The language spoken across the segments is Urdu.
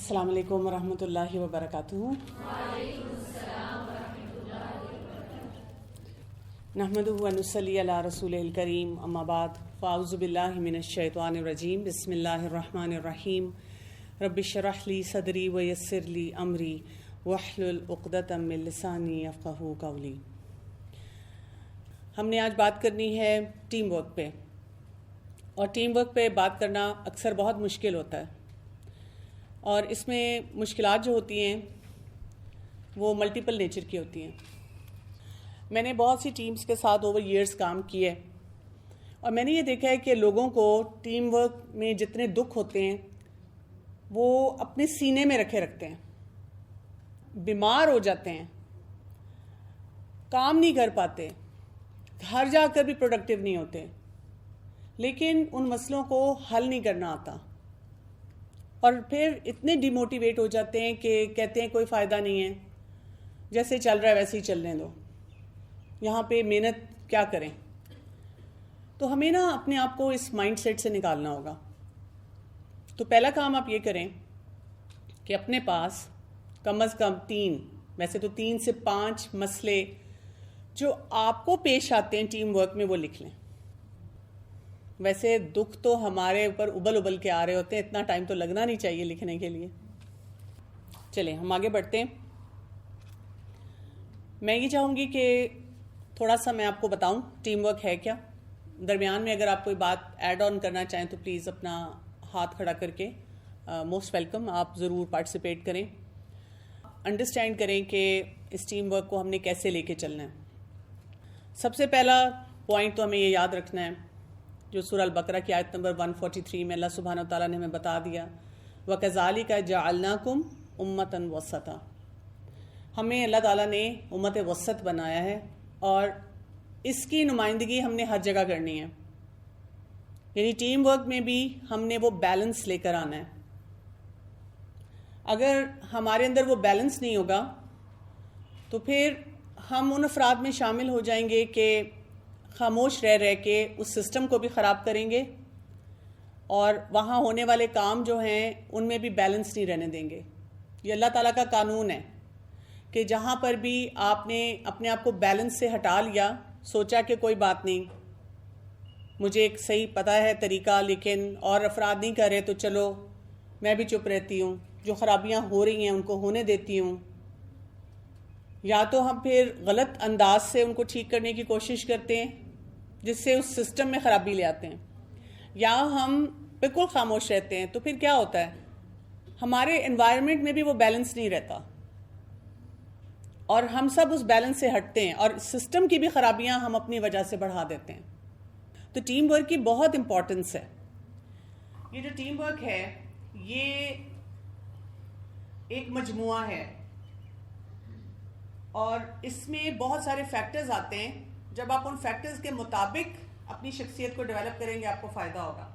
السلام علیکم ورحمۃ اللہ وبرکاتہ۔ نحمدہ ونصلی علی رسولہ الکریم، اما بعد، فاعوذ باللہ من الشیطان الرجیم، بسم اللہ الرحمن الرحیم۔ رب اشرح لی صدری ویسر لی امری واحلل عقدۃ من لسانی یفقہوا قولی۔ ہم نے آج بات کرنی ہے ٹیم ورک پہ، اور ٹیم ورک پہ بات کرنا اکثر بہت مشکل ہوتا ہے، اور اس میں مشکلات جو ہوتی ہیں وہ ملٹیپل نیچر کی ہوتی ہیں۔ میں نے بہت سی ٹیمز کے ساتھ اوور ایئرز کام کیے، اور میں نے یہ دیکھا ہے کہ لوگوں کو ٹیم ورک میں جتنے دکھ ہوتے ہیں وہ اپنے سینے میں رکھتے ہیں، بیمار ہو جاتے ہیں، کام نہیں کر پاتے، گھر جا کر بھی پروڈکٹیو نہیں ہوتے، لیکن ان مسئلوں کو حل نہیں کرنا آتا، اور پھر اتنے ڈی موٹیویٹ ہو جاتے ہیں کہ کہتے ہیں کوئی فائدہ نہیں ہے، جیسے چل رہا ہے ویسے ہی چلنے دو، یہاں پہ محنت کیا کریں۔ تو ہمیں نا اپنے آپ کو اس مائنڈ سیٹ سے نکالنا ہوگا۔ تو پہلا کام آپ یہ کریں کہ اپنے پاس کم از کم 3 سے 5 مسئلے جو آپ کو پیش آتے ہیں ٹیم ورک میں وہ لکھ لیں۔ ویسے دکھ تو ہمارے اوپر ابل کے آ رہے ہوتے ہیں، اتنا ٹائم تو لگنا نہیں چاہیے لکھنے کے لیے۔ چلیں ہم آگے بڑھتے ہیں۔ میں یہ چاہوں گی کہ تھوڑا سا میں آپ کو بتاؤں ٹیم ورک ہے کیا۔ درمیان میں اگر آپ کوئی بات ایڈ آن کرنا چاہیں تو پلیز اپنا ہاتھ کھڑا کر کے موسٹ ویلکم، آپ ضرور پارٹیسپیٹ کریں، انڈرسٹینڈ کریں کہ اس ٹیم ورک کو ہم نے کیسے لے کے چلنا ہے۔ سب سے پہلا پوائنٹ تو ہمیں یہ یاد رکھنا ہے جو سورہ البقرہ کی آیت نمبر 143 میں اللہ سبحانہ وتعالیٰ نے ہمیں بتا دیا، وَكَذَلِكَ جَعَلْنَاكُمْ أُمَّةً وَسَطًا۔ ہمیں اللہ تعالیٰ نے امت وسط بنایا ہے، اور اس کی نمائندگی ہم نے ہر جگہ کرنی ہے، یعنی ٹیم ورک میں بھی ہم نے وہ بیلنس لے کر آنا ہے۔ اگر ہمارے اندر وہ بیلنس نہیں ہوگا تو پھر ہم ان افراد میں شامل ہو جائیں گے کہ خاموش رہ کے اس سسٹم کو بھی خراب کریں گے، اور وہاں ہونے والے کام جو ہیں ان میں بھی بیلنس نہیں رہنے دیں گے۔ یہ اللہ تعالیٰ کا قانون ہے کہ جہاں پر بھی آپ نے اپنے آپ کو بیلنس سے ہٹا لیا، سوچا کہ کوئی بات نہیں، مجھے ایک صحیح پتہ ہے طریقہ لیکن اور افراد نہیں کر رہے تو چلو میں بھی چپ رہتی ہوں، جو خرابیاں ہو رہی ہیں ان کو ہونے دیتی ہوں، یا تو ہم پھر غلط انداز سے ان کو ٹھیک کرنے کی کوشش کرتے ہیں جس سے اس سسٹم میں خرابی لے آتے ہیں، یا ہم بالکل خاموش رہتے ہیں، تو پھر کیا ہوتا ہے ہمارے انوائرمنٹ میں بھی وہ بیلنس نہیں رہتا، اور ہم سب اس بیلنس سے ہٹتے ہیں، اور سسٹم کی بھی خرابیاں ہم اپنی وجہ سے بڑھا دیتے ہیں۔ تو ٹیم ورک کی بہت امپورٹنس ہے۔ یہ جو ٹیم ورک ہے یہ ایک مجموعہ ہے، اور اس میں بہت سارے فیکٹرز آتے ہیں۔ جب آپ ان فیکٹرز کے مطابق اپنی شخصیت کو ڈیولپ کریں گے آپ کو فائدہ ہوگا۔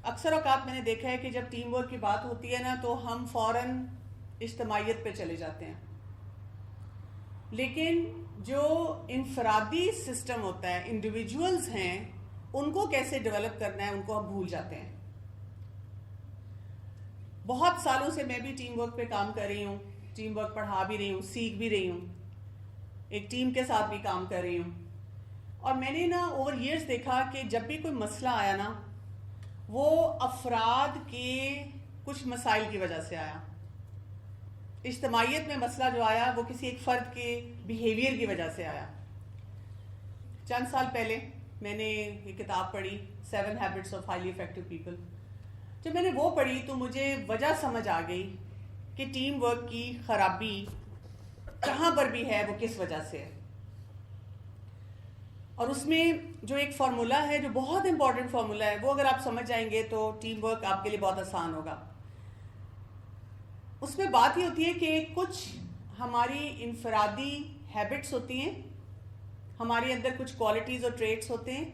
اکثر اوقات میں نے دیکھا ہے کہ جب ٹیم ورک کی بات ہوتی ہے نا تو ہم فوراً اجتماعیت پہ چلے جاتے ہیں، لیکن جو انفرادی سسٹم ہوتا ہے، انڈیویجولز ہیں، ان کو کیسے ڈیولپ کرنا ہے ان کو ہم بھول جاتے ہیں۔ بہت سالوں سے میں بھی ٹیم ورک پہ کام کر رہی ہوں، ٹیم ورک پڑھا بھی رہی ہوں، سیکھ بھی رہی ہوں، ایک ٹیم کے ساتھ بھی کام کر رہی ہوں، اور میں نے نا اوور ایئرز دیکھا کہ جب بھی کوئی مسئلہ آیا نا وہ افراد کے کچھ مسائل کی وجہ سے آیا۔ اجتماعیت میں مسئلہ جو آیا وہ کسی ایک فرد کے بیہیویئر کی وجہ سے آیا۔ چند سال پہلے میں نے یہ کتاب پڑھی 7 Habits of Highly Effective People۔ جب میں نے وہ پڑھی تو مجھے وجہ سمجھ آ گئی کہ ٹیم ورک کی خرابی کہاں پر بھی ہے، وہ کس وجہ سے ہے۔ اور اس میں جو ایک فارمولا ہے جو بہت امپورٹنٹ فارمولا ہے، وہ اگر آپ سمجھ جائیں گے تو ٹیم ورک آپ کے لیے بہت آسان ہوگا۔ اس میں بات یہ ہوتی ہے کہ کچھ ہماری انفرادی ہیبٹس ہوتی ہیں، ہمارے اندر کچھ کوالٹیز اور ٹریٹس ہوتے ہیں،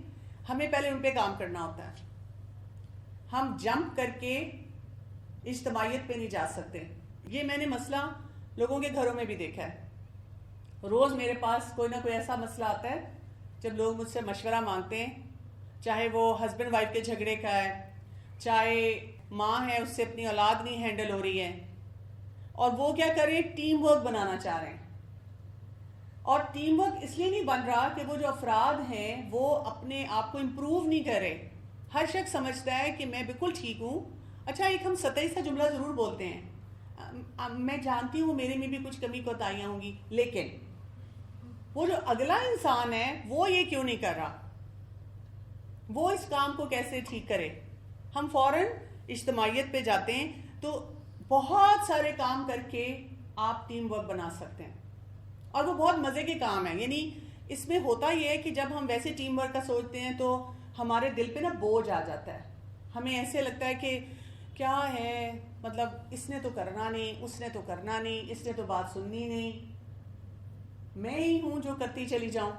ہمیں پہلے ان پہ کام کرنا ہوتا ہے۔ ہم جمپ کر کے اجتماعیت پہ نہیں جا سکتے۔ یہ میں نے مسئلہ لوگوں کے گھروں میں بھی دیکھا ہے۔ روز میرے پاس کوئی نہ کوئی ایسا مسئلہ آتا ہے جب لوگ مجھ سے مشورہ مانگتے ہیں، چاہے وہ ہسبینڈ وائف کے جھگڑے کا ہے، چاہے ماں ہے اس سے اپنی اولاد نہیں ہینڈل ہو رہی ہے، اور وہ کیا کر رہے ہیں؟ ٹیم ورک بنانا چاہ رہے ہیں. اور ٹیم ورک اس لیے نہیں بن رہا کہ وہ جو افراد ہیں وہ اپنے آپ کو امپروو نہیں کر رہے. ہر شخص سمجھتا ہے کہ میں بالکل ٹھیک ہوں. اچھا ایک ہم سطحی سا جملہ ضرور بولتے ہیں, میں جانتی ہوں میرے میں بھی کچھ کمی کوتاہیاں ہوں گی, لیکن وہ جو اگلا انسان ہے وہ یہ کیوں نہیں کر رہا, وہ اس کام کو کیسے ٹھیک کرے. ہم فوراً اجتماعیت پہ جاتے ہیں. تو بہت سارے کام کر کے آپ ٹیم ورک بنا سکتے ہیں, اور وہ بہت مزے کے کام ہیں. یعنی اس میں ہوتا یہ ہے کہ جب ہم ویسے ٹیم ورک کا سوچتے ہیں تو ہمارے دل پہ نا بوجھ آ جاتا ہے. ہمیں ایسے لگتا ہے کہ کیا ہے, مطلب اس نے تو کرنا نہیں, اس نے تو کرنا نہیں, اس نے تو بات سننی نہیں, میں ہی ہوں جو کرتی چلی جاؤں.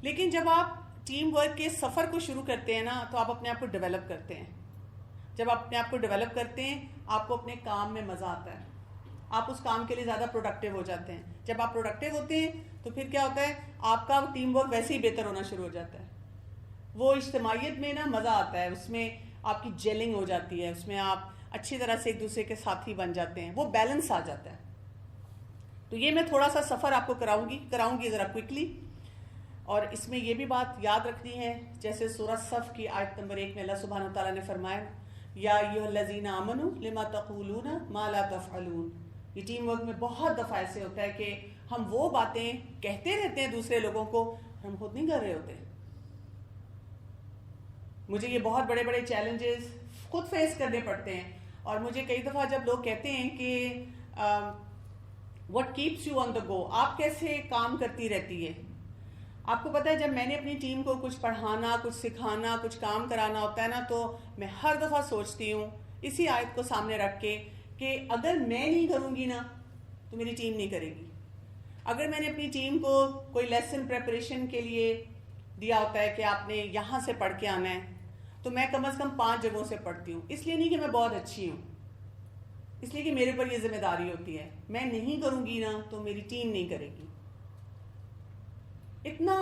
لیکن جب آپ ٹیم ورک کے سفر کو شروع کرتے ہیں نا تو آپ اپنے آپ کو ڈیولپ کرتے ہیں. جب آپ اپنے آپ کو ڈیولپ کرتے ہیں آپ کو اپنے کام میں مزہ آتا ہے, آپ اس کام کے لیے زیادہ پروڈکٹیو ہو جاتے ہیں. جب آپ پروڈکٹیو ہوتے ہیں تو پھر کیا ہوتا ہے, آپ کا ٹیم ورک ویسے ہی بہتر ہونا شروع ہو جاتا ہے. وہ اجتماعیت میں نا مزہ آتا ہے, اس میں آپ کی جیلنگ ہو جاتی ہے, اس میں آپ اچھی طرح سے ایک دوسرے کے ساتھی بن جاتے ہیں, وہ بیلنس آ جاتا ہے. تو یہ میں تھوڑا سا سفر آپ کو کراؤں گی ذرا کوئکلی. اور اس میں یہ بھی بات یاد رکھنی ہے, جیسے سورہ صف کی آیت نمبر 1 میں اللہ سبحانہ وتعالیٰ نے فرمایا یا ایھا الذین آمنوا لما تقولون ما لا تفعلون. یہ ٹیم ورک میں بہت دفعہ ایسے ہوتا ہے کہ ہم وہ باتیں کہتے رہتے ہیں دوسرے لوگوں کو, ہم خود نہیں کر رہے ہوتے. مجھے یہ بہت بڑے بڑے چیلنجز خود فیس کرنے پڑتے ہیں, اور مجھے کئی دفعہ جب لوگ کہتے ہیں کہ what keeps you on the go, آپ کیسے کام کرتی رہتی ہے. آپ کو پتہ ہے جب میں نے اپنی ٹیم کو کچھ پڑھانا, کچھ سکھانا, کچھ کام کرانا ہوتا ہے نا, تو میں ہر دفعہ سوچتی ہوں اسی آیت کو سامنے رکھ کے کہ اگر میں نہیں کروں گی نا تو میری ٹیم نہیں کرے گی. اگر میں نے اپنی ٹیم کو کوئی لیسن پریپریشن کے لیے دیا ہوتا ہے کہ آپ نے یہاں سے پڑھ کے آنا ہے, تو میں کم از کم 5 جگہوں سے پڑھتی ہوں. اس لیے نہیں کہ میں بہت اچھی ہوں, اس لیے کہ میرے اوپر یہ ذمہ داری ہوتی ہے. میں نہیں کروں گی نا تو میری ٹیم نہیں کرے گی. اتنا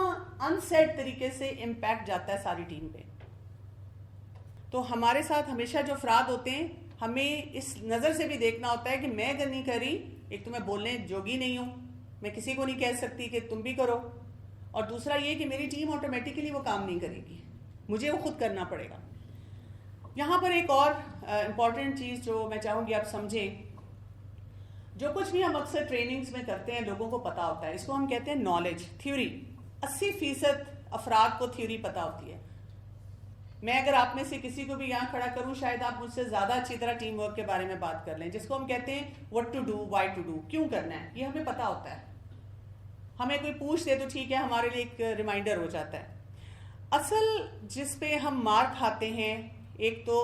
انسیڈ طریقے سے امپیکٹ جاتا ہے ساری ٹیم پہ. تو ہمارے ساتھ ہمیشہ جو افراد ہوتے ہیں ہمیں اس نظر سے بھی دیکھنا ہوتا ہے کہ میں اگر نہیں کر رہی, ایک تو میں بولنے جوگی نہیں ہوں, میں کسی کو نہیں کہہ سکتی کہ تم بھی کرو, اور دوسرا یہ کہ میری ٹیم آٹومیٹیکلی وہ کام نہیں کرے گی, مجھے وہ خود کرنا پڑے گا. یہاں پر ایک اور امپورٹنٹ چیز جو میں چاہوں گی آپ سمجھیں, جو کچھ بھی ہم اکثر ٹریننگز میں کرتے ہیں لوگوں کو پتا ہوتا ہے, اس کو ہم کہتے ہیں نالج, تھیوری. 80% افراد کو تھیوری پتا ہوتی ہے. میں اگر آپ میں سے کسی کو بھی یہاں کھڑا کروں شاید آپ مجھ سے زیادہ اچھی طرح ٹیم ورک کے بارے میں بات کر لیں, جس کو ہم کہتے ہیں what to do, why to do, کیوں کرنا ہے, یہ ہمیں پتا ہوتا ہے. ہمیں کوئی پوچھ دے تو ٹھیک ہے, ہمارے لیے ایک ریمائنڈر ہو جاتا ہے. اصل جس پہ ہم مار کھاتے ہیں ایک تو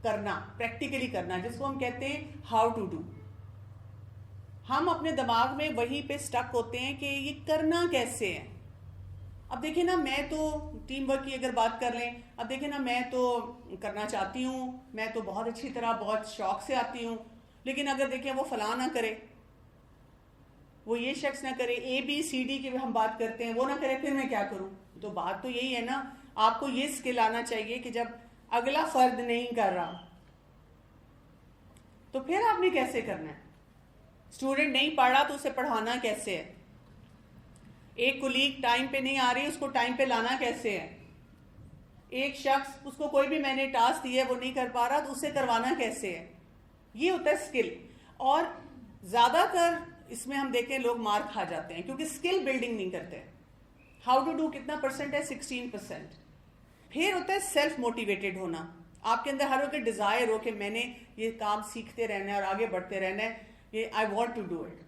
کرنا, پریکٹیکلی کرنا, جس کو ہم کہتے ہیں ہاؤ ٹو ڈو. ہم اپنے دماغ میں وہیں پہ سٹک ہوتے ہیں کہ یہ کرنا کیسے ہے. اب دیکھیں نا, میں تو ٹیم ورک کی اگر بات کر لیں, اب دیکھیں نا, میں تو کرنا چاہتی ہوں, میں تو بہت اچھی طرح بہت شوق سے آتی ہوں, لیکن اگر دیکھیں وہ فلاں نہ کرے, وہ یہ شخص نہ کرے, ABCD کی ہم بات کرتے ہیں, وہ نہ کرے, پھر میں کیا کروں. تو بات تو یہی ہے نا, آپ کو یہ اسکل آنا چاہیے کہ جب اگلا فرد نہیں کر رہا تو پھر آپ نے کیسے کرنا ہے. اسٹوڈنٹ نہیں پڑھ رہا تو اسے پڑھانا کیسے ہے. ایک کولیگ ٹائم پہ نہیں آ رہی, اس کو ٹائم پہ لانا کیسے ہے. ایک شخص, اس کو کوئی بھی میں نے ٹاسک دیا ہے وہ نہیں کر پا رہا تو اسے کروانا کیسے ہے. یہ ہوتا ہے اسکل. اور زیادہ تر اس میں ہم دیکھیں لوگ مار کھا جاتے ہیں کیونکہ اسکل بلڈنگ نہیں کرتے. ہاؤ ٹو ڈو کتنا پرسنٹ ہے, 16%. پھر ہوتا ہے سیلف موٹیویٹڈ ہونا. آپ کے اندر ہر وقت ڈیزائر ہو کہ میں نے یہ کام سیکھتے رہنا ہے اور آگے بڑھتے رہنا ہے, یہ I want to do it.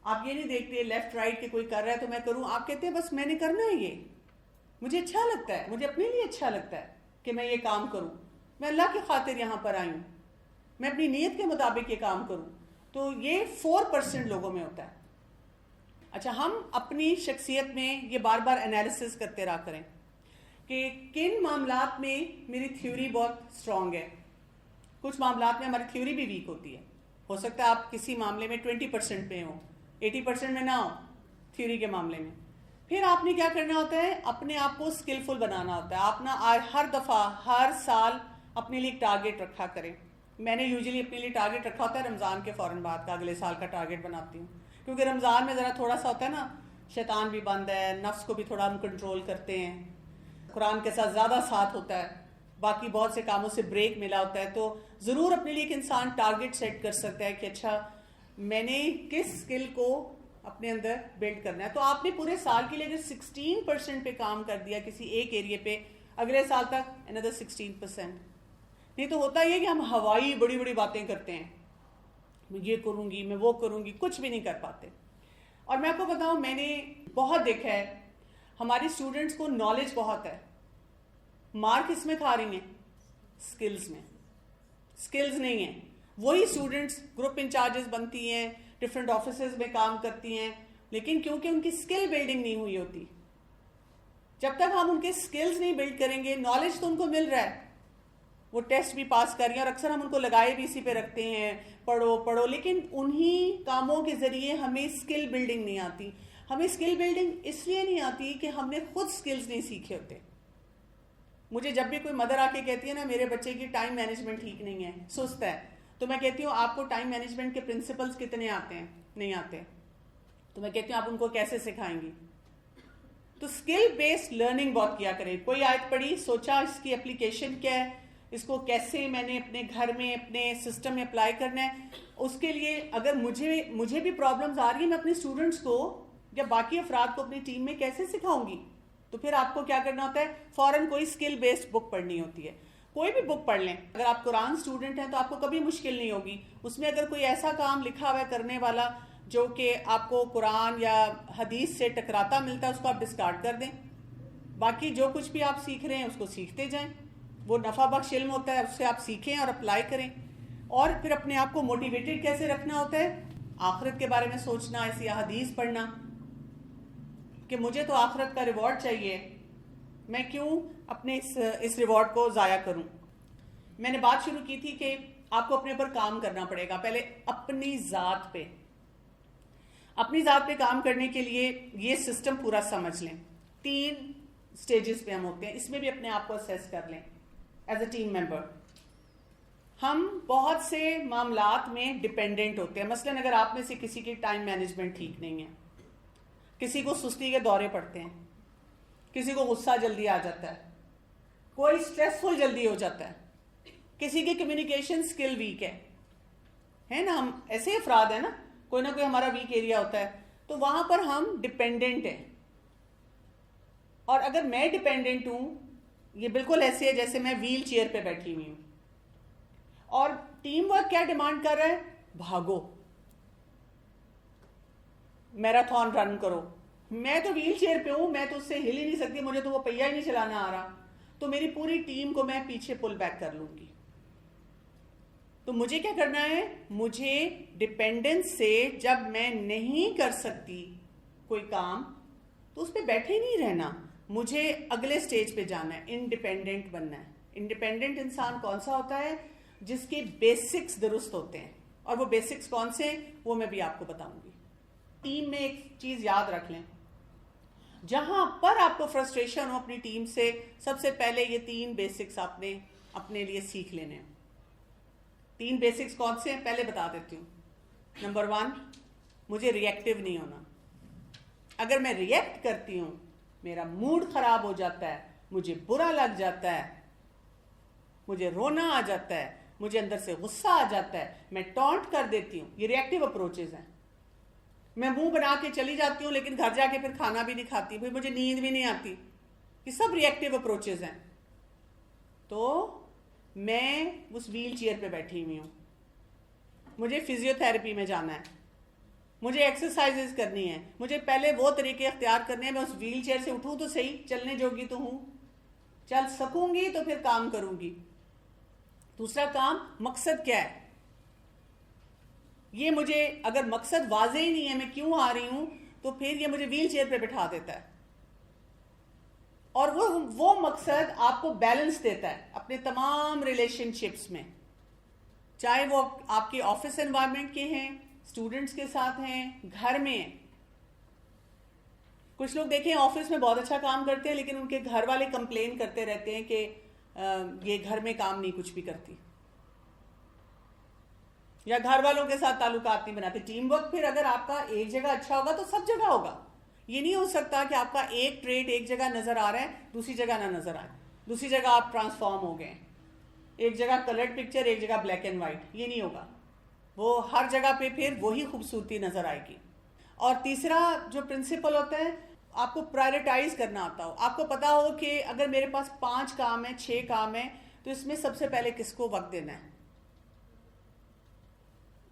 آپ یہ نہیں دیکھتے لیفٹ رائٹ کہ کوئی کر رہا ہے تو میں کروں, آپ کہتے ہیں بس میں نے کرنا ہے, یہ مجھے اچھا لگتا ہے, مجھے اپنے لیے اچھا لگتا ہے کہ میں یہ کام کروں, میں اللہ کی خاطر یہاں پر آئی ہوں, میں اپنی نیت کے مطابق یہ کام کروں. تو یہ 4% لوگوں میں ہوتا ہے. اچھا, ہم اپنی شخصیت میں یہ بار بار انالیسس کرتے رہا کریں کہ کن معاملات میں میری تھیوری بہت اسٹرانگ ہے. کچھ معاملات میں ہماری تھیوری بھی ویک ہوتی ہے. ہو سکتا ہے آپ کسی معاملے میں 20% پہ ہوں, 80% میں نہ ہو تھیوری کے معاملے میں. پھر آپ نے کیا کرنا ہوتا ہے, اپنے آپ کو اسکلفل بنانا ہوتا ہے. آپ نا ہر دفعہ ہر سال اپنے لیے ایک ٹارگیٹ رکھا کریں میں نے یوزلی اپنے لیے ٹارگٹ رکھا ہوتا ہے رمضان کے فوراً بعد کا، اگلے سال کا ٹارگٹ بناتی ہوں، کیونکہ رمضان میں ذرا تھوڑا سا ہوتا ہے نا، شیطان بھی بند ہے، نفس کو بھی تھوڑا ہم کنٹرول کرتے ہیں، قرآن کے ساتھ زیادہ ساتھ ہوتا ہے، باقی بہت سے کاموں سے بریک ملا ہوتا ہے، تو ضرور اپنے لیے ایک انسان ٹارگٹ سیٹ کر سکتا ہے کہ اچھا میں نے کس اسکل کو اپنے اندر بلڈ کرنا ہے. تو آپ نے پورے سال کے لیے اگر 16% پہ کام کر دیا کسی ایک ایریے پہ، اگلے سال تک another 16%. نہیں تو ہوتا یہ کہ ہم ہوائی بڑی بڑی باتیں کرتے ہیں، میں یہ کروں گی، میں وہ کروں گی، کچھ بھی نہیں کر پاتے. اور میں آپ کو بتاؤں، میں نے بہت دیکھا ہے ہماری اسٹوڈنٹس کو نالج بہت ہے، مار کس میں کھا رہی ہیں؟ اسکلز میں. اسکلز نہیں ہیں. وہی اسٹوڈنٹس گروپ انچارجز بنتی ہیں، ڈفرینٹ آفیسز میں کام کرتی ہیں، لیکن کیونکہ ان کی اسکل بلڈنگ نہیں ہوئی ہوتی. جب تک ہم ان کے اسکلز نہیں بلڈ کریں گے، نالج تو ان کو مل رہا ہے، وہ ٹیسٹ بھی پاس کر رہی ہیں، اور اکثر ہم ان کو لگائے بھی اسی پہ رکھتے ہیں، پڑھو پڑھو، لیکن انہی کاموں کے ذریعے ہمیں اسکل بلڈنگ نہیں آتی. ہمیں اسکل بلڈنگ اس لیے نہیں آتی کہ ہم نے خود اسکلز نہیں سیکھے ہوتے. مجھے جب بھی کوئی مدر آ کے کہتی ہے نا میرے بچے کی ٹائم مینجمنٹ ٹھیک نہیں ہے، سست ہے، تو میں کہتی ہوں آپ کو ٹائم مینجمنٹ کے پرنسپلز کتنے آتے ہیں؟ نہیں آتے. تو میں کہتی ہوں آپ ان کو کیسے سکھائیں گی؟ تو اسکل بیسڈ لرننگ بہت کیا کریں. کوئی آیت پڑھی، سوچا اس کی اپلیکیشن کیا ہے، اس کو کیسے میں نے اپنے گھر میں اپنے سسٹم میں اپلائی کرنا ہے. اس کے لیے اگر مجھے بھی پرابلمز آ رہی ہیں، میں اپنے اسٹوڈنٹس کو یا باقی افراد کو اپنی ٹیم میں کیسے سکھاؤں گی؟ تو پھر آپ کو کیا کرنا ہوتا ہے؟ فوراً کوئی اسکل بیسڈ بک پڑھنی ہوتی ہے. کوئی بھی بک پڑھ لیں. اگر آپ قرآن اسٹوڈنٹ ہیں تو آپ کو کبھی مشکل نہیں ہوگی. اس میں اگر کوئی ایسا کام لکھا ہوا ہے کرنے والا جو کہ آپ کو قرآن یا حدیث سے ٹکراتا ملتا ہے، اس کو آپ ڈسکارڈ کر دیں. باقی جو کچھ بھی آپ سیکھ رہے ہیں اس کو سیکھتے جائیں. وہ نفع بخش علم ہوتا ہے، اس سے آپ سیکھیں اور اپلائی کریں. اور پھر اپنے آپ کو موٹیویٹڈ کیسے رکھنا ہوتا ہے؟ آخرت کے بارے میں سوچنا، ایسی احادیث پڑھنا کہ مجھے تو آخرت کا ریوارڈ چاہیے، میں کیوں اپنے اس ریوارڈ کو ضائع کروں. میں نے بات شروع کی تھی کہ آپ کو اپنے اوپر کام کرنا پڑے گا. پہلے اپنی ذات پہ کام کرنے کے لیے یہ سسٹم پورا سمجھ لیں. 3 سٹیجز پہ ہم ہوتے ہیں، اس میں بھی اپنے آپ کو اسیس کر لیں ایز اے ٹیم ممبر. ہم بہت سے معاملات میں ڈپینڈنٹ ہوتے ہیں. مثلاً اگر آپ میں سے کسی کی ٹائم مینجمنٹ ٹھیک نہیں ہے، کسی کو سستی کے دورے پڑتے ہیں، کسی کو غصہ جلدی آ جاتا ہے، کوئی سٹریسفل جلدی ہو جاتا ہے، کسی کی کمیونیکیشن سکل ویک ہے نا. ہم ایسے افراد ہیں نا، کوئی نہ کوئی ہمارا ویک ایریا ہوتا ہے، تو وہاں پر ہم ڈپینڈنٹ ہیں. اور اگر میں ڈپینڈنٹ ہوں، یہ بالکل ایسے ہے جیسے میں ویل چیئر پہ بیٹھی ہوئی ہوں، اور ٹیم ورک کیا ڈیمانڈ کر رہا ہے؟ بھاگو، میراتھن رن کرو. میں تو ویل چیئر پہ ہوں، میں تو اس سے ہل ہی نہیں سکتی، مجھے تو وہ پہیہ ہی نہیں چلانا آ رہا، تو میری پوری ٹیم کو میں پیچھے پل بیک کر لوں گی. تو مجھے کیا کرنا ہے؟ مجھے ڈپینڈنس سے جب میں نہیں کر سکتی کوئی کام تو اس پہ بیٹھے نہیں رہنا، مجھے اگلے سٹیج پہ جانا ہے، انڈیپینڈنٹ بننا ہے. انڈیپینڈنٹ انسان کون سا ہوتا ہے؟ جس کے بیسکس درست ہوتے ہیں. اور وہ بیسکس کون سے ہیں وہ میں بھی آپ کو بتاؤں گی. ٹیم میں ایک چیز یاد رکھ لیں، جہاں پر آپ کو فرسٹریشن ہو اپنی ٹیم سے، سب سے پہلے یہ 3 بیسکس آپ نے اپنے لیے سیکھ لینے ہیں. 3 بیسکس کون سے ہیں پہلے بتا دیتی ہوں. نمبر 1، مجھے ریئیکٹیو نہیں ہونا. اگر میں ریئیکٹ کرتی ہوں میرا موڈ خراب ہو جاتا ہے، مجھے برا لگ جاتا ہے، مجھے رونا آ جاتا ہے، مجھے اندر سے غصہ آ جاتا ہے، میں ٹونٹ کر دیتی ہوں. یہ ریئیکٹیو اپروچز ہیں. میں منہ بنا کے چلی جاتی ہوں لیکن گھر جا کے پھر کھانا بھی نہیں کھاتی، پھر مجھے نیند بھی نہیں آتی. یہ سب ریئیکٹیو اپروچز ہیں. تو میں اس ویل چیئر پہ بیٹھی ہوئی ہوں، مجھے فزیو تھراپی میں جانا ہے، مجھے ایکسرسائزز کرنی ہے، مجھے پہلے وہ طریقے اختیار کرنے ہیں. میں اس ویل چیئر سے اٹھوں تو صحیح، چلنے جوگی تو ہوں، چل سکوں گی تو پھر کام کروں گی. دوسرا کام، مقصد کیا ہے؟ یہ مجھے اگر مقصد واضح ہی نہیں ہے میں کیوں آ رہی ہوں، تو پھر یہ مجھے ویل چیئر پہ بٹھا دیتا ہے. اور وہ مقصد آپ کو بیلنس دیتا ہے اپنے تمام ریلیشن شپس میں، چاہے وہ آپ کے آفس انوائرمنٹ کے ہیں، اسٹوڈنٹس کے ساتھ ہیں، گھر میں ہیں. کچھ لوگ دیکھیں آفس میں بہت اچھا کام کرتے ہیں لیکن ان کے گھر والے کمپلین کرتے رہتے ہیں کہ یہ گھر میں کام نہیں کچھ بھی کرتی. یا گھر والوں کے ساتھ تعلقات نہیں بناتے. ٹیم ورک پھر اگر آپ کا ایک جگہ اچھا ہوگا تو سب جگہ ہوگا. یہ نہیں ہو سکتا کہ آپ کا ایک ٹریٹ ایک جگہ نظر آ رہا ہے دوسری جگہ نہ نظر آئے, دوسری جگہ آپ ٹرانسفارم ہو گئے, ایک جگہ کلرڈ پکچر ایک جگہ بلیک اینڈ وائٹ. یہ نہیں ہوگا, وہ ہر جگہ پہ پھر وہی خوبصورتی نظر آئے گی. اور تیسرا جو پرنسپل ہوتا ہے, آپ کو پرائرٹائز کرنا آتا ہو. آپ کو پتا ہو کہ اگر میرے پاس 5 کام ہیں 6 کام ہیں تو اس میں سب سے پہلے کس کو وقت دینا ہے.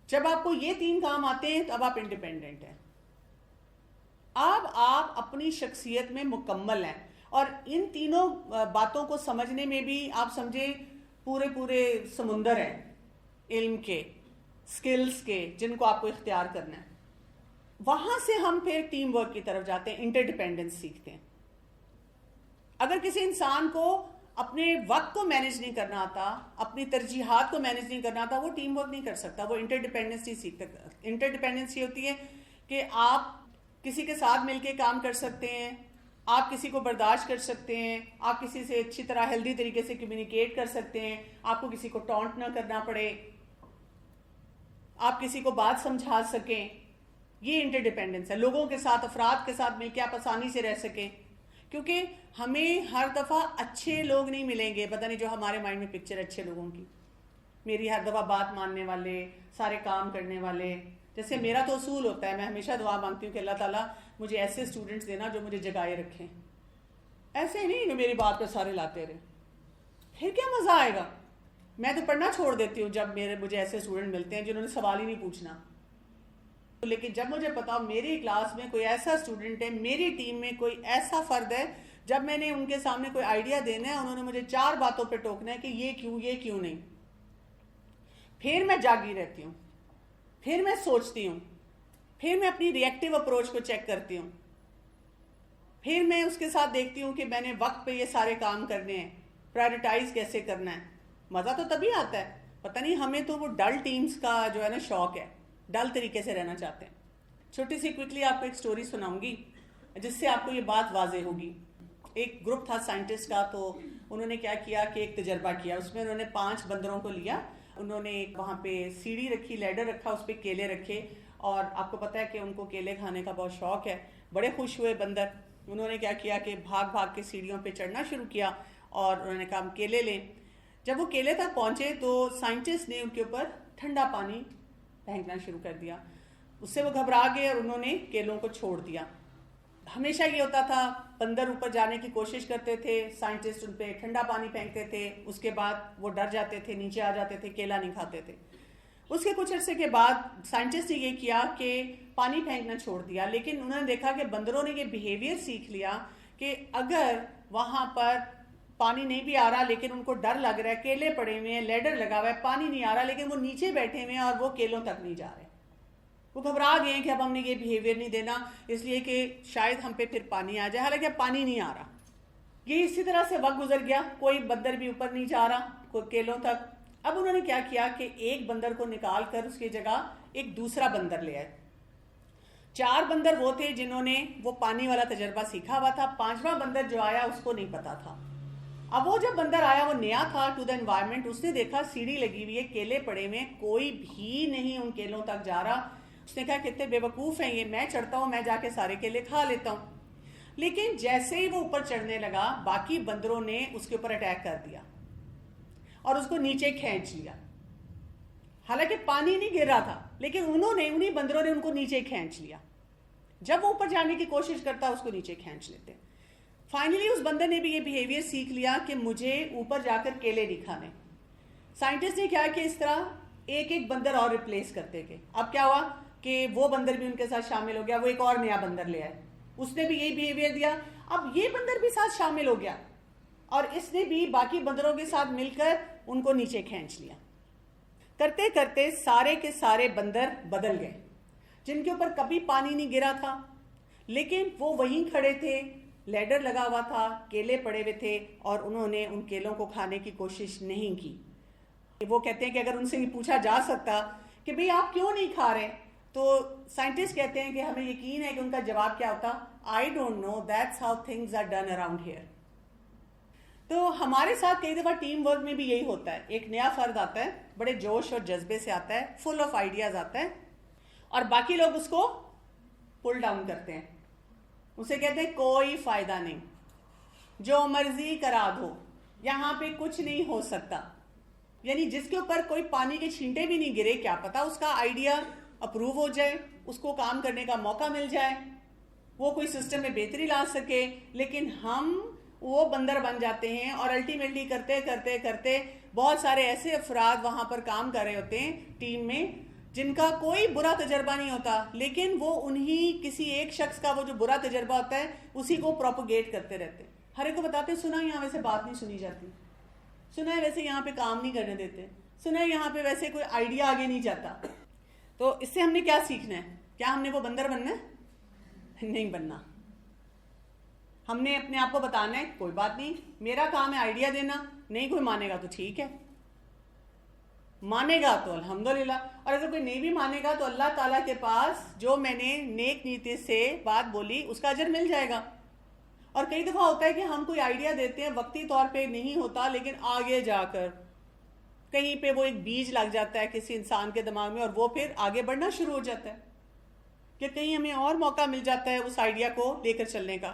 جب آپ کو یہ 3 کام آتے ہیں تو اب آپ انڈیپینڈنٹ ہیں, اب آپ اپنی شخصیت میں مکمل ہیں. اور ان تینوں باتوں کو سمجھنے میں بھی آپ سمجھے پورے سمندر ہیں علم کے, سکلز کے, جن کو آپ کو اختیار کرنا ہے. وہاں سے ہم پھر ٹیم ورک کی طرف جاتے ہیں, انٹر ڈیپینڈنس سیکھتے ہیں. اگر کسی انسان کو اپنے وقت کو مینج نہیں کرنا آتا, اپنی ترجیحات کو مینج نہیں کرنا آتا, وہ ٹیم ورک نہیں کر سکتا, وہ انٹر ڈیپینڈنس نہیں سیکھ سکتا. انٹر ڈیپینڈنس یہ ہوتی ہے کہ آپ کسی کے ساتھ مل کے کام کر سکتے ہیں, آپ کسی کو برداشت کر سکتے ہیں, آپ کسی سے اچھی طرح ہیلدی طریقے سے کمیونیکیٹ کر سکتے ہیں, آپ کو کسی کو ٹونٹ نہ کرنا پڑے, آپ کسی کو بات سمجھا سکیں. یہ انٹر ڈیپینڈنس ہے. لوگوں کے ساتھ, افراد کے ساتھ مل کے آپ آسانی سے رہ سکیں, کیونکہ ہمیں ہر دفعہ اچھے لوگ نہیں ملیں گے. پتہ نہیں جو ہمارے مائنڈ میں پکچر اچھے لوگوں کی, میری ہر دفعہ بات ماننے والے, سارے کام کرنے والے. جیسے میرا تو اصول ہوتا ہے, میں ہمیشہ دعا مانگتی ہوں کہ اللہ تعالیٰ مجھے ایسے اسٹوڈنٹس دینا جو مجھے جگائے رکھیں. ایسے نہیں کہ میری بات پہ سارے لاتے رہے, پھر کیا مزہ آئے گا. میں تو پڑھنا چھوڑ دیتی ہوں جب مجھے ایسے اسٹوڈنٹ ملتے ہیں جنہوں نے سوال ہی نہیں پوچھنا. لیکن جب مجھے پتا میری کلاس میں کوئی ایسا اسٹوڈنٹ ہے, میری ٹیم میں کوئی ایسا فرد ہے, جب میں نے ان کے سامنے کوئی آئیڈیا دینا ہے, انہوں نے مجھے 4 باتوں پہ ٹوکنا ہے کہ یہ کیوں نہیں, پھر میں جاگی رہتی ہوں, پھر میں سوچتی ہوں, پھر میں اپنی ری ایکٹیو اپروچ کو چیک کرتی ہوں, پھر میں اس کے ساتھ دیکھتی ہوں کہ میں نے وقت پہ یہ سارے کام کرنے ہیں, پرائرٹائز کیسے کرنا ہے. مزہ تو تبھی آتا ہے. پتہ نہیں ہمیں تو وہ ڈل ٹیمز کا جو ہے نا شوق ہے, ڈل طریقے سے رہنا چاہتے ہیں. چھوٹی سی کوئکلی آپ کو ایک سٹوری سناؤں گی جس سے آپ کو یہ بات واضح ہوگی. ایک گروپ تھا سائنٹسٹ کا, تو انہوں نے کیا کیا کہ ایک تجربہ کیا. اس میں انہوں نے 5 بندروں کو لیا, انہوں نے وہاں پہ سیڑھی رکھی, لیڈر رکھا, اس پہ کیلے رکھے, اور آپ کو پتا ہے کہ ان کو کیلے کھانے کا بہت شوق ہے. بڑے خوش ہوئے بندر. انہوں نے کیا کیا کہ بھاگ کے سیڑھیوں پہ چڑھنا شروع کیا, اور انہوں نے کہا ہم کیلے لیں. جب وہ کیلے تک پہنچے تو سائنٹسٹ نے ان کے اوپر ٹھنڈا پانی پھینکنا شروع کر دیا. اس سے وہ گھبرا گئے اور انہوں نے کیلوں کو چھوڑ دیا. ہمیشہ یہ ہوتا تھا, بندر اوپر جانے کی کوشش کرتے تھے, سائنٹسٹ ان پہ ٹھنڈا پانی پھینکتے تھے, اس کے بعد وہ ڈر جاتے تھے, نیچے آ جاتے تھے, کیلا نہیں کھاتے تھے. اس کے کچھ عرصے کے بعد سائنٹسٹ نے یہ کیا کہ پانی پھینکنا چھوڑ دیا, لیکن انہوں نے دیکھا کہ بندروں نے یہ بیہیویئر سیکھ لیا کہ اگر وہاں پر پانی نہیں بھی آ رہا لیکن ان کو ڈر لگ رہا ہے, کیلے پڑے ہوئے ہیں, لیڈر لگا ہوا ہے, پانی نہیں آ رہا لیکن وہ نیچے بیٹھے ہوئے ہیں اور وہ کیلوں تک نہیں جا رہے, وہ گھبرا گئے ہیں کہ اب ہم نے یہ بیہیویئر نہیں دینا, اس لیے کہ شاید ہم پہ پھر پانی آ جائے, حالانکہ اب پانی نہیں آ رہا. یہ اسی طرح سے وقت گزر گیا, کوئی بندر بھی اوپر نہیں جا رہا, کوئی کیلوں تک. اب انہوں نے کیا کیا کہ ایک بندر کو نکال کر اس کی جگہ ایک دوسرا بندر لے آئے. 4 بندر وہ تھے جنہوں نے وہ پانی والا تجربہ سیکھا ہوا تھا, 5واں بندر جو آیا اس کو نہیں پتا تھا. اب وہ جب بندر آیا وہ نیا تھا ٹو دا انوائرمنٹ, اس نے دیکھا سیڑھی لگی ہوئی ہے, کیلے پڑے ہوئے, کوئی بھی نہیں ان کیلوں تک جا رہا. اس نے کہا کتنے بے وقوف ہیں یہ, میں چڑھتا ہوں, میں جا کے سارے کیلے کھا لیتا ہوں. لیکن جیسے ہی وہ اوپر چڑھنے لگا باقی بندروں نے اس کے اوپر اٹیک کر دیا اور اس کو نیچے کھینچ لیا. حالانکہ پانی نہیں گر رہا تھا لیکن انہیں بندروں نے ان کو نیچے کھینچ لیا. جب وہ اوپر جانے کی کوشش کرتا اس کو نیچے کھینچ لیتے. فائنلی اس بندر نے بھی یہ بیہیویئر سیکھ لیا کہ مجھے اوپر جا کر کیلے نہیں کھانے. سائنٹسٹ نے کیا کہ اس طرح ایک بندر اور ریپلیس کرتے گئے. اب کیا ہوا کہ وہ بندر بھی ان کے ساتھ شامل ہو گیا, وہ ایک اور نیا بندر لے آئے, اس نے بھی یہی بیہیویئر دیا. اب یہ بندر بھی ساتھ شامل ہو گیا اور اس نے بھی باقی بندروں کے ساتھ مل کر ان کو نیچے کھینچ لیا. کرتے کرتے سارے کے سارے بندر بدل گئے, جن کے اوپر کبھی پانی نہیں گرا تھا لیکن وہ وہیں کھڑے تھے, لیڈر لگا ہوا تھا, کیلے پڑے ہوئے تھے, اور انہوں نے ان کیلوں کو کھانے کی کوشش نہیں کی. وہ کہتے ہیں کہ اگر ان سے یہ پوچھا جا سکتا کہ بھئی آپ کیوں نہیں کھا رہے, تو سائنٹسٹ کہتے ہیں کہ ہمیں یقین ہے کہ ان کا جواب کیا ہوتا, I don't know, that's how things are done around here. تو ہمارے ساتھ کئی دفعہ ٹیم ورک میں بھی یہی ہوتا ہے. ایک نیا فرد آتا ہے, بڑے جوش اور جذبے سے آتا ہے, فل آف آئیڈیاز آتا ہے, اور باقی لوگ اس کو پل ڈاؤن کرتے ہیں, اسے کہتے ہیں کوئی فائدہ نہیں, جو مرضی کرا دو, یہاں پہ کچھ نہیں ہو سکتا. یعنی جس کے اوپر کوئی پانی کے چھینٹے بھی نہیں گرے, کیا پتا اس کا آئیڈیا اپروو ہو جائے, اس کو کام کرنے کا موقع مل جائے, وہ کوئی سسٹم میں بہتری لا سکے, لیکن ہم وہ بندر بن جاتے ہیں اور الٹیمیٹلی کرتے کرتے کرتے بہت سارے ایسے افراد وہاں پر کام کر رہے ہوتے ہیں ٹیم میں جن کا کوئی برا تجربہ نہیں ہوتا, لیکن وہ انہی کسی ایک شخص کا وہ جو برا تجربہ ہوتا ہے اسی کو پروپوگیٹ کرتے رہتے ہیں. ہر ایک کو بتاتے ہیں سنا یہاں ویسے بات نہیں سنی جاتی, سنا ہے ویسے یہاں پہ کام نہیں کرنے دیتے, سنا ہے یہاں پہ ویسے کوئی آئیڈیا آگے نہیں جاتا. تو اس سے ہم نے کیا سیکھنا ہے؟ کیا ہم نے وہ بندر بننا ہے؟ نہیں بننا. ہم نے اپنے آپ کو بتانا ہے کوئی بات نہیں, میرا کام ہے آئیڈیا دینا, نہیں کوئی مانے گا تو ٹھیک ہے, مانے گا تو الحمدللہ, اور اگر کوئی نہیں بھی مانے گا تو اللہ تعالیٰ کے پاس جو میں نے نیک نیتی سے بات بولی اس کا اجر مل جائے گا. اور کئی دفعہ ہوتا ہے کہ ہم کوئی آئیڈیا دیتے ہیں, وقتی طور پہ نہیں ہوتا, لیکن آگے جا کر کہیں پہ وہ ایک بیج لگ جاتا ہے کسی انسان کے دماغ میں, اور وہ پھر آگے بڑھنا شروع ہو جاتا ہے کہ کہیں ہمیں اور موقع مل جاتا ہے اس آئیڈیا کو لے کر چلنے کا.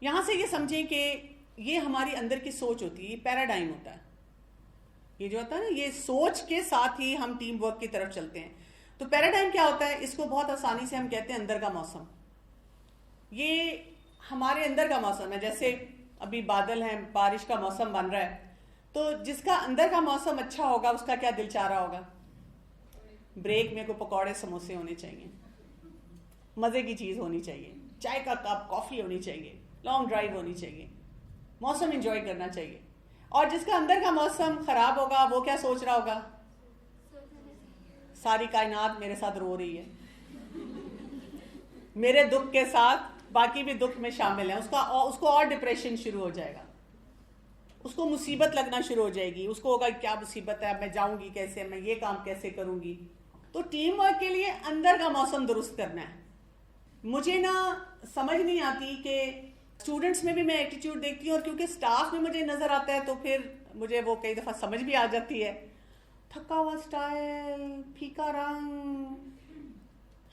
یہاں سے یہ سمجھیں کہ یہ ہماری اندر کی سوچ ہوتی ہے, یہ پیراڈائم ہوتا ہے, یہ جو ہوتا ہے نا, یہ سوچ کے ساتھ ہی ہم ٹیم ورک کی طرف چلتے ہیں. تو پیراڈائم کیا ہوتا ہے؟ اس کو بہت آسانی سے ہم کہتے ہیں اندر کا موسم. یہ ہمارے اندر کا موسم ہے, جیسے ابھی بادل ہیں, بارش کا موسم بن رہا ہے, تو جس کا اندر کا موسم اچھا ہوگا اس کا کیا دل چاہ رہا ہوگا؟ بریک میں کوئی پکوڑے سموسے ہونے چاہیے, مزے کی چیز ہونی چاہیے, چائے کا کپ, کافی ہونی چاہیے, لانگ ڈرائیو ہونی چاہیے, موسم انجوائے کرنا چاہیے. اور جس کا اندر کا موسم خراب ہوگا وہ کیا سوچ رہا ہوگا؟ ساری کائنات میرے ساتھ رو رہی ہے, میرے دکھ کے ساتھ باقی بھی دکھ میں شامل ہیں. اس کو اور ڈپریشن شروع ہو جائے گا, اس کو مصیبت لگنا شروع ہو جائے گی, اس کو ہوگا کیا مصیبت ہے, میں جاؤں گی کیسے, میں یہ کام کیسے کروں گی. تو ٹیم ورک کے لیے اندر کا موسم درست کرنا ہے. مجھے نا سمجھ نہیں آتی کہ اسٹوڈنٹس میں بھی میں ایٹیٹیوڈ دیکھتی ہوں, اور کیونکہ اسٹاف میں مجھے نظر آتا ہے تو پھر مجھے وہ کئی دفعہ سمجھ بھی آ جاتی ہے. تھکا ہوا اسٹائل, پھیکا رنگ,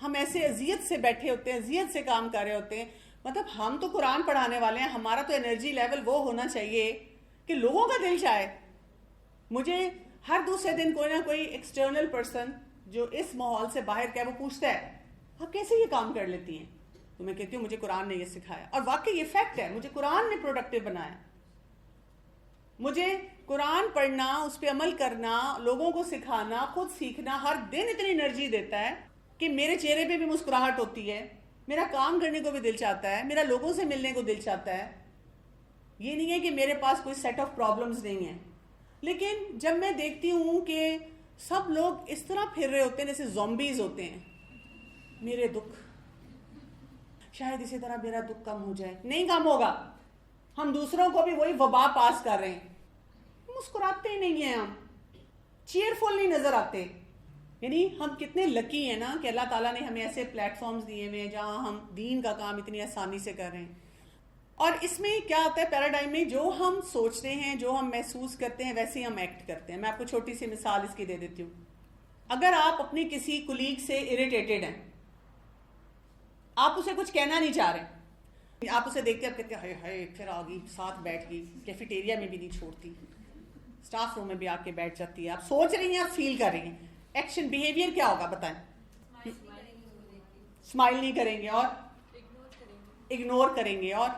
ہم ایسے اذیت سے بیٹھے ہوتے ہیں, اذیت سے کام کر رہے ہوتے ہیں. مطلب ہم تو قرآن پڑھانے والے ہیں, ہمارا تو انرجی لیول وہ ہونا چاہیے کہ لوگوں کا دل چاہے. مجھے ہر دوسرے دن کوئی نہ کوئی ایکسٹرنل پرسن جو اس ماحول سے باہر کا ہے وہ پوچھتا ہے آپ کیسے یہ کام کر لیتی ہیں. تو میں کہتی ہوں مجھے قرآن نے یہ سکھایا, اور واقعی یہ فیکٹ ہے, مجھے قرآن نے پروڈکٹیو بنایا. مجھے قرآن پڑھنا, اس پہ عمل کرنا, لوگوں کو سکھانا, خود سیکھنا ہر دن اتنی انرجی دیتا ہے کہ میرے چہرے پہ بھی مسکراہٹ ہوتی ہے, میرا کام کرنے کو بھی دل چاہتا ہے, میرا لوگوں سے ملنے کو دل چاہتا ہے. یہ نہیں ہے کہ میرے پاس کوئی سیٹ آف پرابلمز نہیں ہیں, لیکن جب میں دیکھتی ہوں کہ سب لوگ اس طرح پھر رہے ہوتے ہیں جیسے زومبیز ہوتے ہیں, میرے دکھ شاید اسی طرح میرا دکھ کم ہو جائے, نہیں کم ہوگا. ہم دوسروں کو بھی وہی وبا پاس کر رہے ہیں, مسکراتے ہی نہیں ہیں, ہم چیئرفل نہیں نظر آتے. یعنی ہم کتنے لکی ہیں نا کہ اللہ تعالیٰ نے ہمیں ایسے پلیٹ فارمز دیے ہوئے ہیں جہاں ہم دین کا کام اتنی آسانی سے کر رہے ہیں. اور اس میں کیا ہوتا ہے پیراڈائم میں, جو ہم سوچتے ہیں, جو ہم محسوس کرتے ہیں, ویسے ہی ہم ایکٹ کرتے ہیں. میں آپ کو چھوٹی سی مثال اس کی دے دیتی ہوں. اگر آپ اپنی کسی کولیگ سے اریٹیٹڈ ہیں, آپ اسے کچھ کہنا نہیں چاہ رہے, آپ اسے دیکھتے آپ کہتے ہیں ہائے ہائے پھر آ گئی, ساتھ بیٹھ گئی, کیفیٹیریا میں بھی نہیں چھوڑتی, اسٹاف روم میں بھی آ کے بیٹھ جاتی ہے. آپ سوچ رہی ہیں, آپ فیل کر رہی ہیں, ایکشن بیہیویئر کیا ہوگا بتائیں؟ اسمائل نہیں کریں گے, اور اگنور کریں گے, اور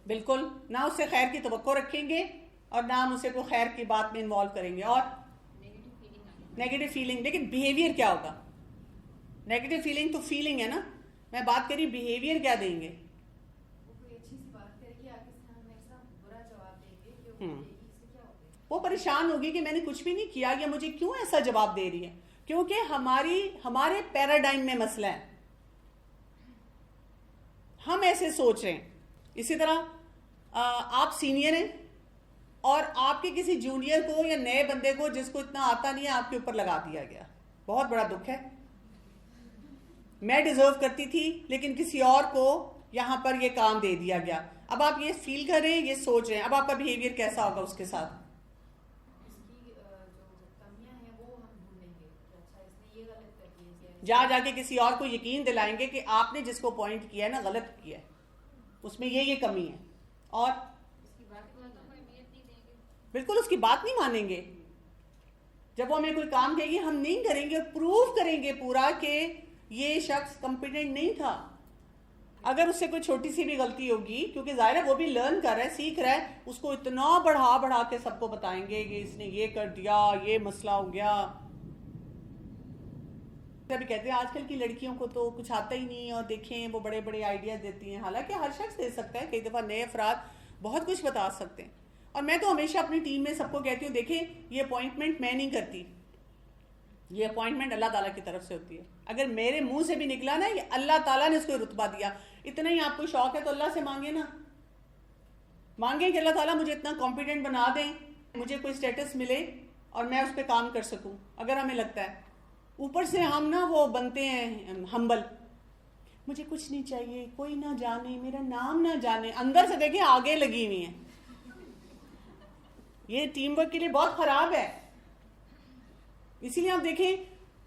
بالکل نہ اس سے خیر کی توقع رکھیں گے, اور نہ ہم اسے کوئی خیر کی بات میں انوالو کریں گے, اور نیگیٹو فیلنگ. لیکن بیہیویئر کیا ہوگا؟ نیگیٹو فیلنگ تو فیلنگ ہے نا, میں بات کری بیہیویئر کیا دیں گے؟ وہ پریشان ہوگی کہ میں نے کچھ بھی نہیں کیا, یا مجھے کیوں ایسا جواب دے رہی ہے, کیونکہ ہمارے پیراڈائم میں مسئلہ ہے, ہم ایسے سوچ رہے ہیں. اسی طرح آپ سینئر ہیں اور آپ کے کسی جونیئر کو یا نئے بندے کو جس کو اتنا آتا نہیں ہے آپ کے اوپر لگا دیا گیا, بہت بڑا دکھ ہے. میں ڈیزرو کرتی تھی لیکن کسی اور کو یہاں پر یہ کام دے دیا گیا. اب آپ یہ فیل کر رہے ہیں, یہ سوچ رہے ہیں, اب آپ کا بیہیویئر کیسا ہوگا اس کے ساتھ؟ جا کے کسی اور کو یقین دلائیں گے کہ آپ نے جس کو پوائنٹ کیا ہے نا غلط کیا ہے, اس میں یہ کمی ہے, اور بالکل اس کی بات نہیں مانیں گے. جب وہ ہمیں کوئی کام کہے گی ہم نہیں کریں گے, اور پروف کریں گے پورا کہ یہ شخص کمپیٹنٹ نہیں تھا. اگر اس سے کوئی چھوٹی سی بھی غلطی ہوگی, کیونکہ ظاہر ہے وہ بھی لرن کر رہا ہے, سیکھ رہا ہے, اس کو اتنا بڑھا کے سب کو بتائیں گے کہ اس نے یہ کر دیا, یہ مسئلہ ہو گیا. ابھی کہتے ہیں آج کل کی لڑکیوں کو تو کچھ آتا ہی نہیں, اور دیکھیں وہ بڑے بڑے آئیڈیاز دیتی ہیں. حالانکہ ہر شخص دے سکتا ہے, کئی دفعہ نئے افراد بہت کچھ بتا سکتے ہیں. اور میں تو ہمیشہ اپنی ٹیم میں سب کو کہتی ہوں, دیکھیں یہ اپوائنٹمنٹ میں نہیں کرتی, یہ اپوائنٹمنٹ اللہ تعالیٰ کی طرف سے ہوتی ہے. اگر میرے منہ سے بھی نکلا نا یہ اللہ تعالیٰ نے اس کو رتبہ دیا, اتنا ہی آپ کو شوق ہے تو اللہ سے مانگے نا, مانگیں کہ اللہ تعالیٰ مجھے اتنا کمپیٹنٹ بنا دیں, مجھے کوئی سٹیٹس ملے اور میں اس پہ کام کر سکوں. اگر ہمیں لگتا ہے اوپر سے ہم نا وہ بنتے ہیں ہمبل, مجھے کچھ نہیں چاہیے, کوئی نہ جانے, میرا نام نہ جانے, اندر سے دیکھیں آگے لگی ہوئی ہیں. یہ ٹیم ورک کے لیے بہت خراب ہے. اسی لیے آپ دیکھیں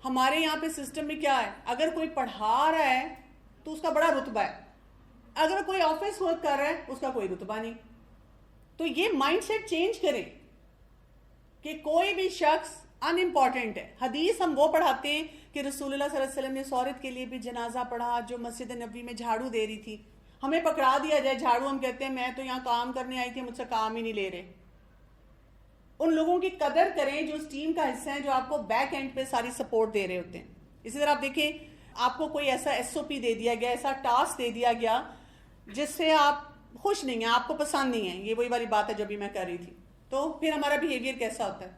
ہمارے یہاں پہ سسٹم میں کیا ہے, اگر کوئی پڑھا رہا ہے تو اس کا بڑا رتبہ ہے, اگر کوئی آفس ورک کر رہا ہے اس کا کوئی رتبہ نہیں. تو یہ مائنڈ سیٹ چینج کریں کہ کوئی بھی شخص ان امپورٹنٹ ہے. حدیث ہم وہ پڑھاتے ہیں کہ رسول اللہ صلی اللہ علیہ وسلم نے اس عورت کے لیے بھی جنازہ پڑھا جو مسجد نبوی میں جھاڑو دے رہی تھی. ہمیں پکڑا دیا جائے جھاڑو, ہم کہتے ہیں میں تو یہاں کام کرنے آئی تھی, مجھ سے کام ہی نہیں لے رہے. ان لوگوں کی قدر کریں جو اس ٹیم کا حصہ ہیں, جو آپ کو بیک اینڈ پہ ساری سپورٹ دے رہے ہوتے ہیں. اسی طرح آپ دیکھیں آپ کو کوئی ایسا ایس او پی دے دیا گیا, ایسا ٹاسک دے دیا گیا جس سے آپ خوش نہیں ہیں, آپ کو پسند نہیں ہے, یہ وہی والی بات ہے جو بھی میں کر رہی تھی. تو پھر ہمارا بیہیویئر کیسا ہوتا ہے,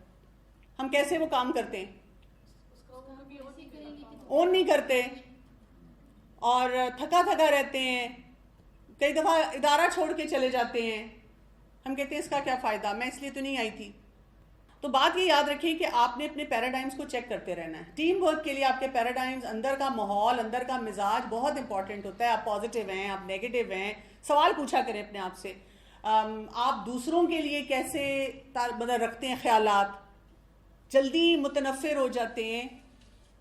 ہم کیسے وہ کام کرتے ہیں, اون نہیں کرتے اور تھکا رہتے ہیں. کئی دفعہ ادارہ چھوڑ کے چلے جاتے ہیں, ہم کہتے ہیں اس کا کیا فائدہ, میں اس لیے تو نہیں آئی تھی. تو بات یہ یاد رکھیں کہ آپ نے اپنے پیراڈائمز کو چیک کرتے رہنا ہے. ٹیم ورک کے لیے آپ کے پیراڈائمز, اندر کا ماحول, اندر کا مزاج بہت امپورٹنٹ ہوتا ہے. آپ پازیٹیو ہیں, آپ نیگیٹو ہیں, سوال پوچھا کریں اپنے آپ سے. آپ دوسروں کے لیے کیسے مطلب رکھتے ہیں خیالات, جلدی متنفر ہو جاتے ہیں,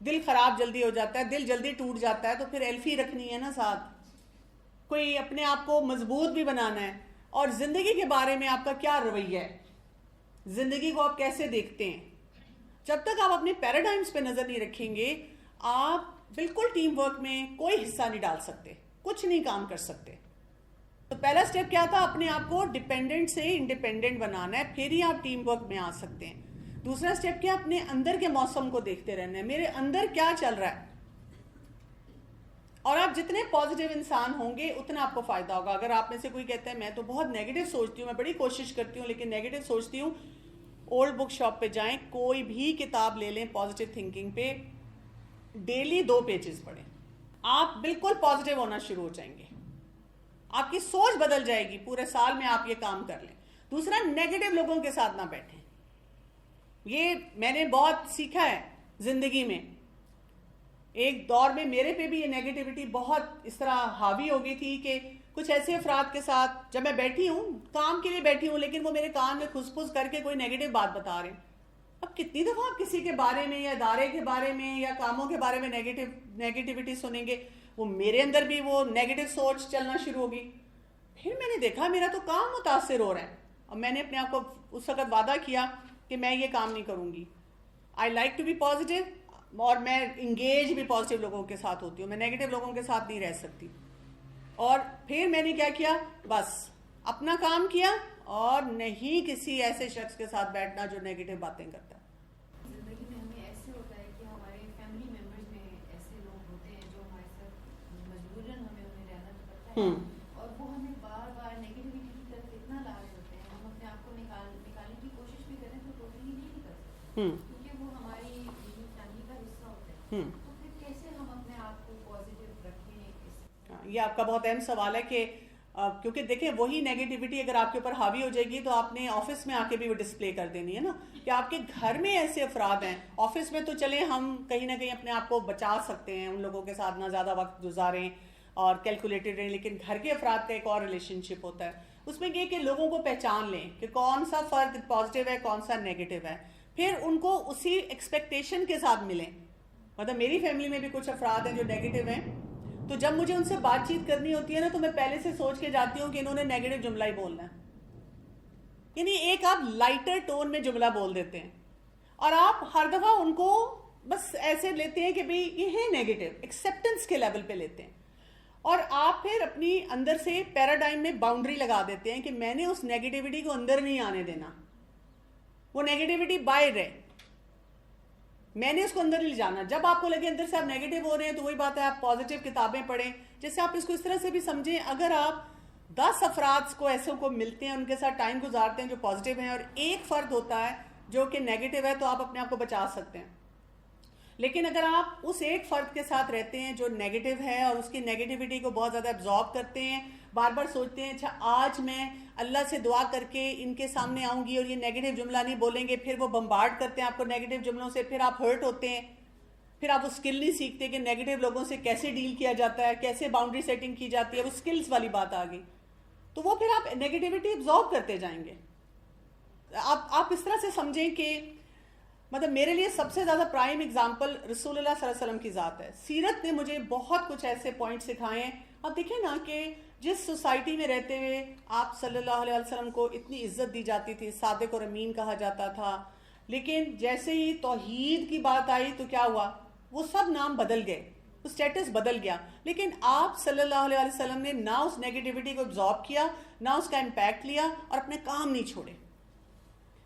دل خراب جلدی ہو جاتا ہے, دل جلدی ٹوٹ جاتا ہے, تو پھر ایلفی رکھنی ہے نا ساتھ. کوئی اپنے آپ کو مضبوط بھی بنانا ہے. اور زندگی کے بارے میں آپ کا کیا رویہ ہے, زندگی کو آپ کیسے دیکھتے ہیں. جب تک آپ اپنے پیراڈائمز پہ نظر نہیں رکھیں گے, آپ بالکل ٹیم ورک میں کوئی حصہ نہیں ڈال سکتے, کچھ نہیں کام کر سکتے. تو پہلا سٹیپ کیا تھا, اپنے آپ کو ڈیپینڈنٹ سے انڈیپینڈنٹ بنانا ہے, پھر ہی آپ ٹیم ورک میں آ سکتے ہیں. دوسرا سٹیپ کیا, اپنے اندر کے موسم کو دیکھتے رہنا ہے, میرے اندر کیا چل رہا ہے. اور آپ جتنے پازیٹیو انسان ہوں گے اتنا آپ کو فائدہ ہوگا. اگر آپ میں سے کوئی کہتا ہے میں تو بہت نیگیٹو سوچتی ہوں, میں بڑی کوشش کرتی ہوں لیکن نیگیٹو سوچتی ہوں, اولڈ بک شاپ پہ جائیں, کوئی بھی کتاب لے لیں پازیٹیو تھنکنگ پہ, ڈیلی 2 پیجز پڑھیں, آپ بالکل پازیٹیو ہونا شروع ہو جائیں گے, آپ کی سوچ بدل جائے گی. پورے سال میں آپ یہ کام کر لیں. دوسرا, نیگیٹو لوگوں کے ساتھ نہ بیٹھیں. یہ میں نے بہت سیکھا ہے زندگی میں. ایک دور میں میرے پہ بھی یہ نیگیٹیوٹی بہت اس طرح حاوی ہو گئی تھی کہ کچھ ایسے افراد کے ساتھ جب میں بیٹھی ہوں, کام کے لیے بیٹھی ہوں, لیکن وہ میرے کان میں کھس پھس کر کے کوئی نیگیٹو بات بتا رہے ہیں. اب کتنی دفعہ آپ کسی کے بارے میں یا ادارے کے بارے میں یا کاموں کے بارے میں نیگیٹیوٹی سنیں گے. وہ میرے اندر بھی وہ نیگیٹو سوچ چلنا شروع ہوگی. پھر میں نے دیکھا میرا تو کام متاثر ہو رہا ہے, اور میں نے اپنے آپ کو اس وقت وعدہ کیا کہ میں یہ کام نہیں کروں گی. I like to be positive, اور میں انگیج بھی پازیٹیو لوگوں کے ساتھ ہوتی ہوں, میں نیگیٹو لوگوں کے ساتھ نہیں رہ سکتی. اور پھر میں نے کیا بس اپنا کام کیا, اور نہیں کسی ایسے شخص کے ساتھ بیٹھنا جو نیگیٹو باتیں کرتا ہے. زندگی میں ہمیں ایسے ہوتا ہے کہ ہمارے فیملی ممبرز میں ایسے لوگ ہوتے ہیں جو ہمارے ساتھ مجبوراً ہمیں انہیں رہنا پڑتا ہے, اور وہ ہمیں بار بار نیگیٹیوٹی کی طرف اتنا لا رہے ہوتے ہیں, ہم اپنے آپ کو نکالنے کی کوشش بھی کریں تو ٹوٹلی نہیں کر سکتے, کیونکہ وہ ہماری فیملی کا حصہ ہوتا ہے. تو پھر کیسے ہم اپنے آپ کو پازیٹیو رکھیں. یہ آپ کا بہت اہم سوال ہے کہ کیونکہ دیکھیں وہی نیگیٹیوٹی اگر آپ کے اوپر حاوی ہو جائے گی تو آپ نے آفس میں آ کے بھی وہ ڈسپلے کر دینی ہے نا, کہ آپ کے گھر میں ایسے افراد ہیں. آفس میں تو چلیں ہم کہیں نہ کہیں اپنے آپ کو بچا سکتے ہیں, ان لوگوں کے ساتھ نہ زیادہ وقت گزاریں, اور کیلکولیٹڈ رہیں، لیکن گھر کے افراد کا ایک اور ریلیشن شپ ہوتا ہے. اس میں یہ کہ لوگوں کو پہچان لیں کہ کون سا فرد پازیٹیو ہے، کون سا نیگیٹو ہے، پھر ان کو اسی ایکسپیکٹیشن کے ساتھ ملیں. مطلب میری فیملی میں بھی کچھ افراد ہیں جو نیگیٹو ہیں، تو جب مجھے ان سے بات چیت کرنی ہوتی ہے نا، تو میں پہلے سے سوچ کے جاتی ہوں کہ انہوں نے نیگیٹو جملہ ہی بولنا ہے. یعنی ایک آپ لائٹر ٹون میں جملہ بول دیتے ہیں، اور آپ ہر دفعہ ان کو بس ایسے لیتے ہیں کہ بھئی یہ ہے نیگیٹو، ایکسیپٹنس کے لیول پہ لیتے ہیں. اور آپ پھر اپنی اندر سے پیراڈائم میں باؤنڈری لگا دیتے ہیں کہ میں نے اس نیگیٹیوٹی کو اندر نہیں آنے دینا. وہ نیگیٹیوٹی باہر ہے، میں نے اس کو اندر نہیں جانا. جب آپ کو لگے اندر سے آپ نیگیٹو ہو رہے ہیں، تو وہی بات ہے آپ پازیٹیو کتابیں پڑھیں. جیسے آپ اس کو اس طرح سے بھی سمجھیں، اگر آپ 10 افراد کو ایسے کو ملتے ہیں، ان کے ساتھ ٹائم گزارتے ہیں جو پازیٹیو ہیں، اور ایک فرد ہوتا ہے جو کہ نیگیٹو ہے، تو آپ اپنے آپ کو بچا سکتے ہیں. لیکن اگر آپ اس ایک فرد کے ساتھ رہتے ہیں جو نیگیٹو ہے، اور اس کی نیگیٹیوٹی کو بہت زیادہ ایبزارب کرتے ہیں، بار بار سوچتے ہیں اچھا آج میں اللہ سے دعا کر کے ان کے سامنے آؤں گی اور یہ نیگیٹو جملہ نہیں بولیں گے، پھر وہ بمبارڈ کرتے ہیں آپ کو نیگیٹو جملوں سے، پھر آپ ہرٹ ہوتے ہیں، پھر آپ وہ اسکل نہیں سیکھتے کہ نیگیٹو لوگوں سے کیسے ڈیل کیا جاتا ہے، کیسے باؤنڈری سیٹنگ کی جاتی ہے. وہ اسکلز والی بات آ گئی، تو وہ پھر آپ نیگیٹیوٹی ایبزارب کرتے جائیں گے. آپ اس طرح سے سمجھیں کہ مطلب میرے لیے سب سے زیادہ پرائم اگزامپل رسول اللہ صلی اللہ علیہ وسلم کی ذات ہے. سیرت نے مجھے بہت کچھ ایسے پوائنٹ سکھائے ہیں. آپ دیکھیں نا کہ جس سوسائٹی میں رہتے ہوئے آپ صلی اللہ علیہ وسلم کو اتنی عزت دی جاتی تھی، صادق اور امین کہا جاتا تھا، لیکن جیسے ہی توحید کی بات آئی تو کیا ہوا؟ وہ سب نام بدل گئے، اسٹیٹس بدل گیا. لیکن آپ صلی اللہ علیہ وسلم نے نہ اس نیگیٹیوٹی کو ابزارب کیا، نہ اس کا امپیکٹ لیا، اور اپنے کام نہیں چھوڑے.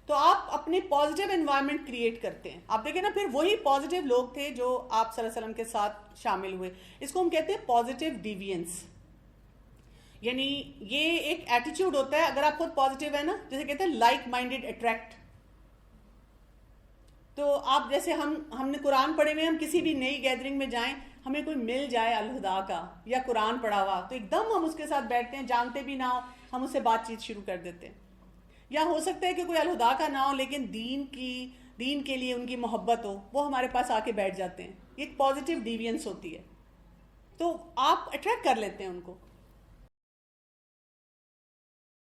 تو آپ اپنے پازیٹیو انوائرمنٹ کریٹ کرتے ہیں. آپ دیکھیں نا، پھر وہی پازیٹیو لوگ تھے جو آپ صلی اللہ علیہ وسلم کے ساتھ شامل ہوئے. اس کو ہم کہتے ہیں پازیٹیو ڈیوینس. یعنی یہ ایک ایٹیچیوڈ ہوتا ہے، اگر آپ خود پازیٹیو ہے نا، جیسے کہتے ہیں لائک مائنڈیڈ اٹریکٹ. تو آپ جیسے ہم نے قرآن پڑھے ہوئے، ہم کسی بھی نئی گیدرنگ میں جائیں، ہمیں کوئی مل جائے الہدا کا یا قرآن پڑھا ہوا، تو ایک دم ہم اس کے ساتھ بیٹھتے ہیں، جانتے بھی نہ ہو ہم اس سے بات چیت شروع کر دیتے ہیں. یا ہو سکتا ہے کہ کوئی الہدا کا نہ ہو، لیکن دین کے لیے ان کی محبت ہو، وہ ہمارے پاس آ کے بیٹھ جاتے ہیں. یہ ایک پازیٹیو ڈیوینس ہوتی ہے. تو آپ اٹریکٹ کر لیتے ہیں ان کو.